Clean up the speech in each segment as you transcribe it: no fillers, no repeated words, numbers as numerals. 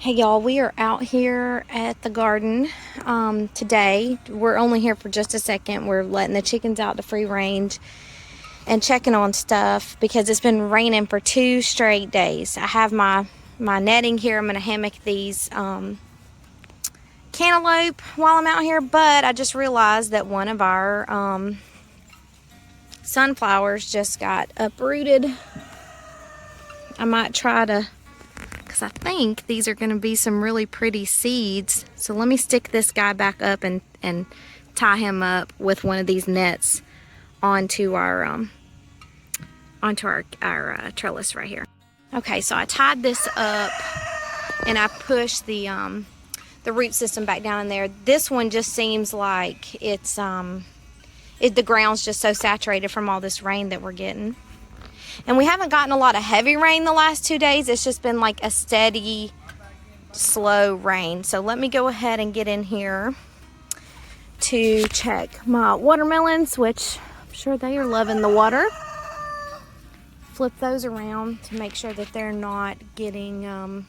Hey y'all, we are out here at the garden today. We're only here for just a second. We're letting the chickens out to free range and checking on stuff because it's been raining for 2 straight days. I have my netting here. I'm going to hammock these cantaloupe while I'm out here, but I just realized that one of our sunflowers just got uprooted. I might try to, because I think these are going to be some really pretty seeds. So let me stick this guy back up and tie him up with one of these nets onto our trellis right here. Okay, so I tied this up and I pushed the root system back down in there. This one just seems like it's the ground's just so saturated from all this rain that we're getting. And we haven't gotten a lot of heavy rain the last 2 days. It's just been like a steady, slow rain. So let me go ahead and get in here to check my watermelons, which I'm sure they are loving the water. Flip those around to make sure that they're not getting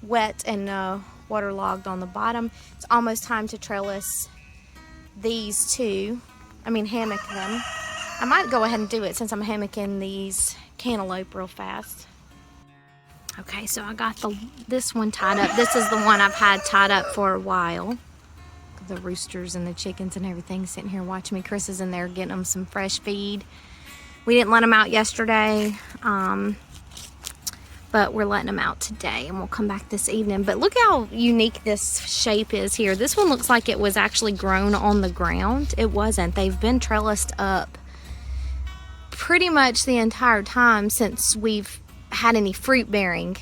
wet and waterlogged on the bottom. It's almost time to trellis these two. Hammock them. I might go ahead and do it since I'm hammocking these cantaloupe real fast. Okay, so I got this one tied up. This is the one I've had tied up for a while. The roosters and the chickens and everything sitting here watching me. Chris is in there getting them some fresh feed. We didn't let them out yesterday, but we're letting them out today, and we'll come back this evening. But look how unique this shape is here. This one looks like it was actually grown on the ground. It wasn't. They've been trellised up pretty much the entire time since we've had any fruit bearing.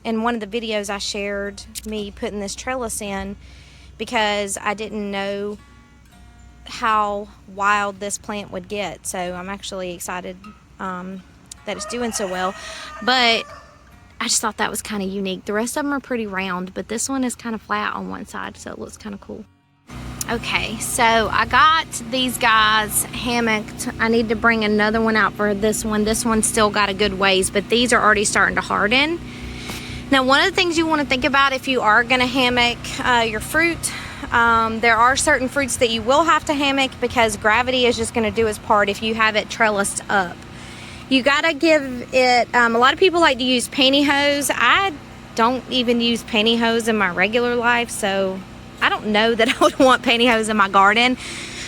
In one of the videos I shared me putting this trellis in because I didn't know how wild this plant would get, so I'm actually excited that it's doing so well. But I just thought that was kind of unique. The rest of them are pretty round, but this one is kind of flat on one side, so it looks kind of cool. Okay, so I got these guys hammocked. I need to bring another one out for this one. This one's still got a good ways, but these are already starting to harden. Now, one of the things you want to think about if you are going to hammock your fruit, there are certain fruits that you will have to hammock because gravity is just going to do its part if you have it trellised up. You got to give it, a lot of people like to use pantyhose. I don't even use pantyhose in my regular life, so I don't know that I would want pantyhose in my garden,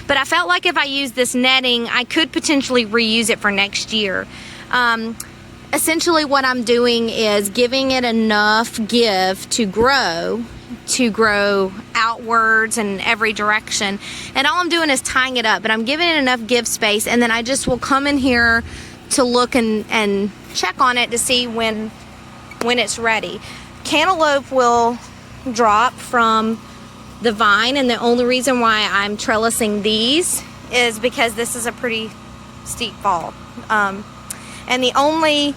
but I felt like if I used this netting, I could potentially reuse it for next year. Essentially what I'm doing is giving it enough give to grow outwards in every direction. And all I'm doing is tying it up, but I'm giving it enough give space, and then I just will come in here to look and check on it to see when it's ready. Cantaloupe will drop from the vine, and the only reason why I'm trellising these is because this is a pretty steep fall. And the only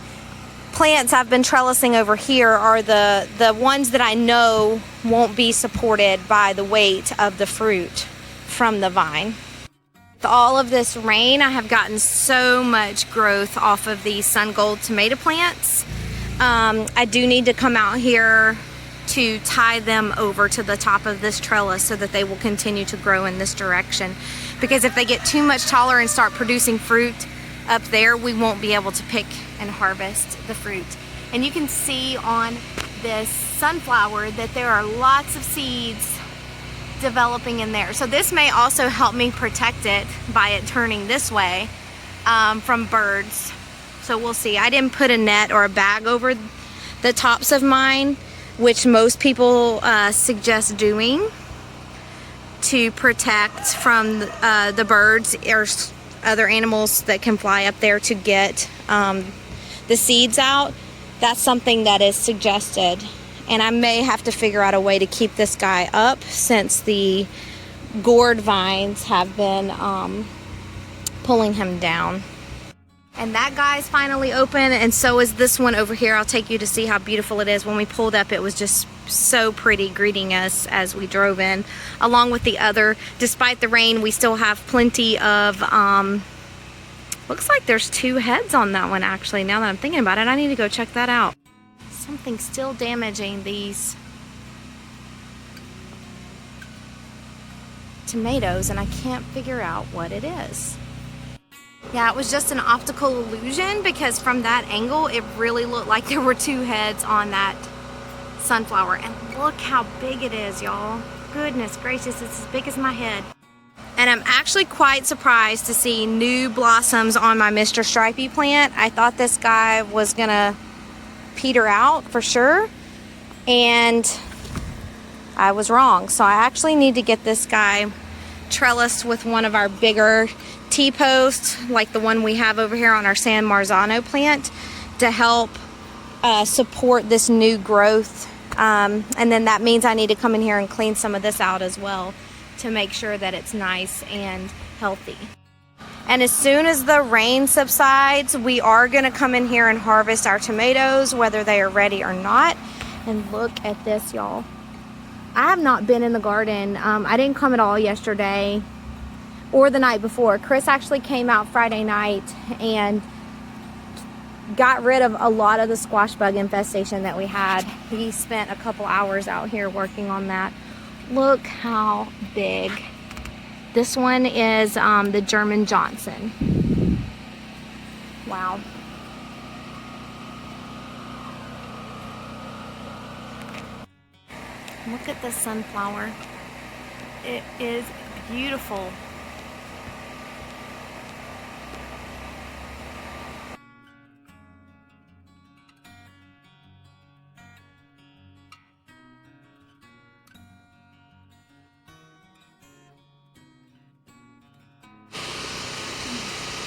plants I've been trellising over here are the ones that I know won't be supported by the weight of the fruit from the vine. With all of this rain, I have gotten so much growth off of these sun gold tomato plants. I do need to come out here to tie them over to the top of this trellis so that they will continue to grow in this direction, because if they get too much taller and start producing fruit up there, we won't be able to pick and harvest the fruit. And you can see on this sunflower that there are lots of seeds developing in there. So this may also help me protect it by it turning this way from birds. So we'll see. I didn't put a net or a bag over the tops of mine, which most people suggest doing to protect from the birds or other animals that can fly up there to get the seeds out. That's something that is suggested. And I may have to figure out a way to keep this guy up since the gourd vines have been pulling him down. And that guy's finally open, and so is this one over here. I'll take you to see how beautiful it is. When we pulled up, it was just so pretty greeting us as we drove in, along with the other. Despite the rain, we still have plenty of, looks like there's 2 heads on that one actually. Now that I'm thinking about it, I need to go check that out. So something's still damaging these tomatoes, and I can't figure out what it is. Yeah, it was just an optical illusion, because from that angle it really looked like there were two heads on that sunflower. And look how big it is, y'all. Goodness gracious, it's as big as my head. And I'm actually quite surprised to see new blossoms on my Mr. Stripey plant. I thought this guy was gonna peter out for sure, and I was wrong. So I actually need to get this guy trellised with one of our bigger T-posts, like the one we have over here on our San Marzano plant, to help support this new growth. And then that means I need to come in here and clean some of this out as well, to make sure that it's nice and healthy. And as soon as the rain subsides, we are gonna come in here and harvest our tomatoes, whether they are ready or not. And look at this, y'all. I have not been in the garden. I didn't come at all yesterday or the night before. Chris actually came out Friday night and got rid of a lot of the squash bug infestation that we had. He spent a couple hours out here working on that. Look how big. This one is the German Johnson. Wow. Look at this sunflower. It is beautiful.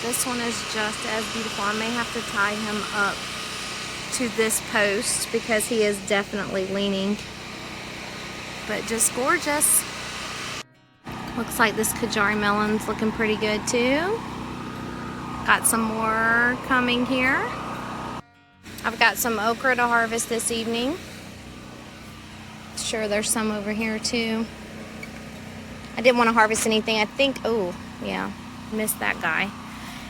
This one is just as beautiful. I may have to tie him up to this post because he is definitely leaning. But just gorgeous. Looks like this Kajari melon's looking pretty good too. Got some more coming here. I've got some okra to harvest this evening. Sure, there's some over here too. I didn't want to harvest anything. I think, oh yeah, missed that guy.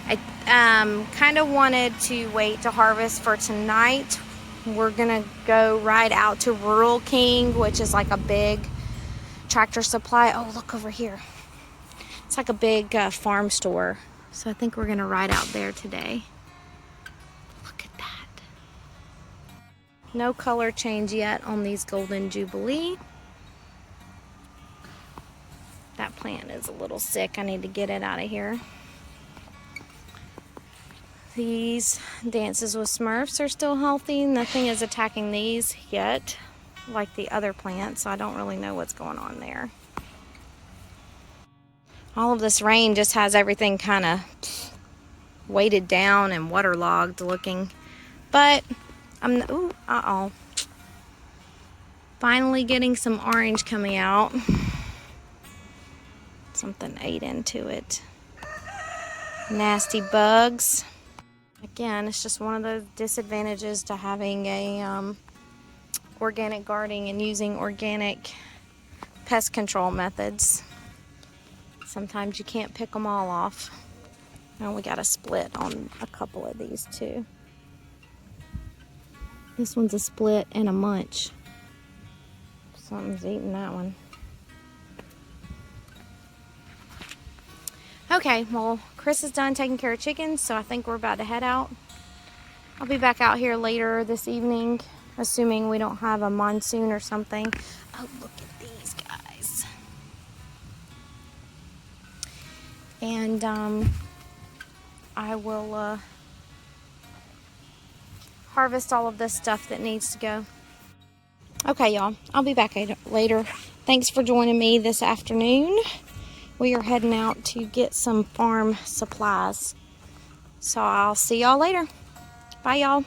I kind of wanted to wait to harvest for tonight. We're gonna go right out to Rural King, which is like a big Tractor Supply. Oh, look over here. It's like a big farm store. So I think we're gonna ride out there today. Look at that. No color change yet on these Golden Jubilee. That plant is a little sick. I need to get it out of here. These Dances with Smurfs are still healthy. Nothing is attacking these yet, like the other plants, so I don't really know what's going on there. All of this rain just has everything kind of weighted down and waterlogged looking. But I'm, ooh, uh-oh. Finally getting some orange coming out. Something ate into it. Nasty bugs. Again, it's just one of the disadvantages to having a organic gardening and using organic pest control methods. Sometimes you can't pick them all off. And we got a split on a couple of these too. This one's a split and a munch. Something's eating that one. Okay, well, Chris is done taking care of chickens, so I think we're about to head out. I'll be back out here later this evening, assuming we don't have a monsoon or something. Oh, look at these guys. And I will harvest all of this stuff that needs to go. Okay, y'all, I'll be back later. Thanks for joining me this afternoon. We are heading out to get some farm supplies. So I'll see y'all later. Bye, y'all.